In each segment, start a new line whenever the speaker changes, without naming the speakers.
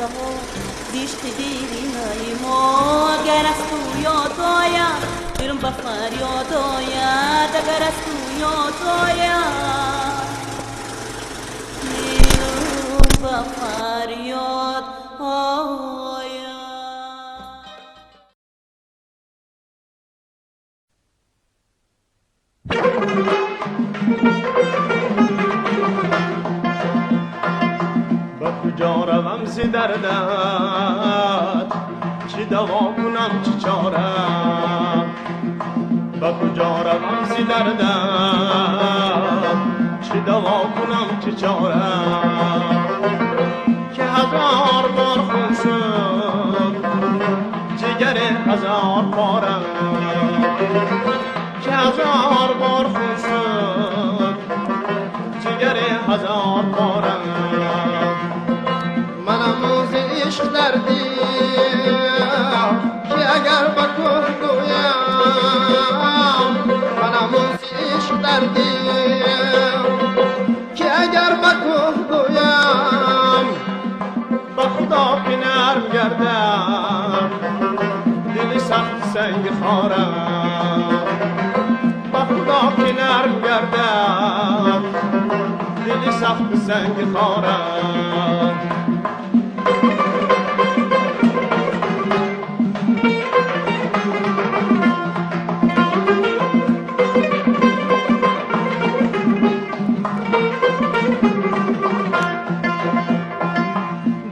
پیرها زیشت دیری ما گر از تو یاد آید برم به فریاد آید اگر از تو یاد آید برم به فریاد آید.
به کجا روم ز دردت چی دوا کنم چی چاره به کجا روم ز دردت چی دوا کنم چی چاره که هزار بار خون شد جگر هزار پاره که هزار بار خون شد جگر هزار پاره
منم ز عشق دردی که اگر به که گویم منم ز عشق دردی که اگر به که گویم
به خدا که نرم گردم دل سخت سنگ خارم به خدا که نرم گردم دل سخت سنگ خارم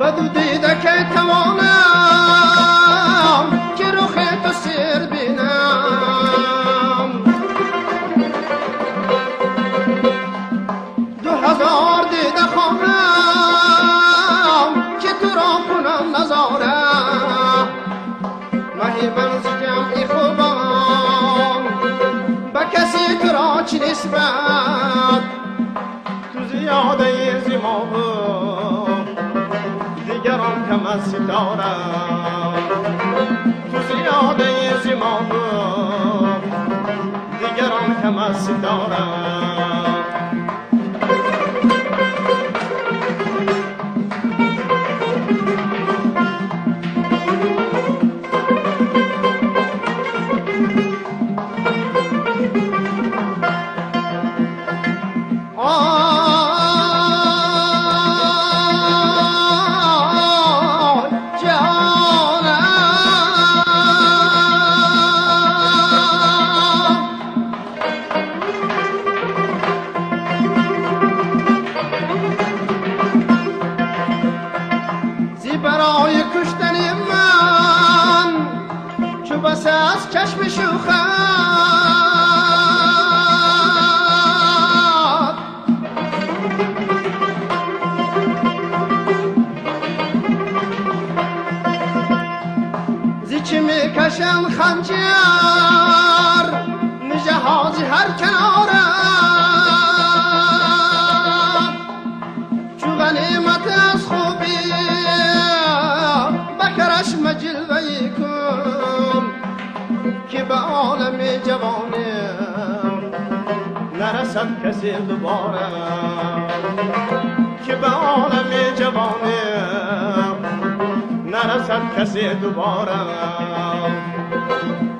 بدو دیده که توانم که رخ تو سیر بینم 2000 دیده خواهم که تو را کنم نظاره مهیبن ز جمعی خوبم به کسی تو را چی نسبت
تو زیاده زیمام دیگران کم از ستاره تو زیاده زیمام دیگران کم از ستاره
برای کشتن من چو بس از چشم شوخت زی چه میکشن خنجر نجهازی هر کناره چو غنیمت از خوبی بکرش جلوه کن که به عالم جوانم
نرسد کسی دوباره که به عالم جوانم نرسد کسی دوباره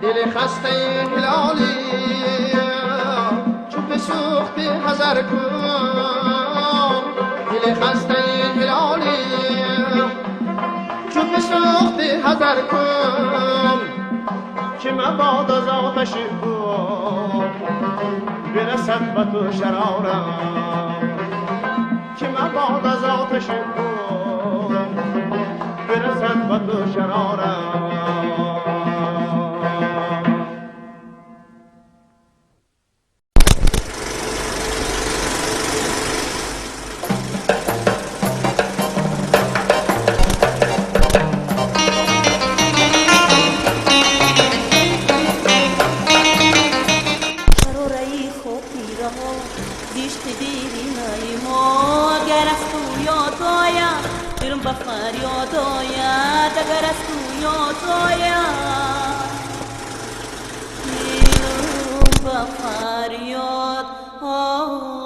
دل خسته هلالی چو بسوختی حذر کن دل خسته هلالی چو بسوختی حذر کن
که مباد از آتش او برسد به تو شرارم که مباد از آتش او برسد به تو شرارم
زیشت دیری ما گر از تو یاد آید برم به فریاد آید اگر از تو یاد آید برم به فریاد آید.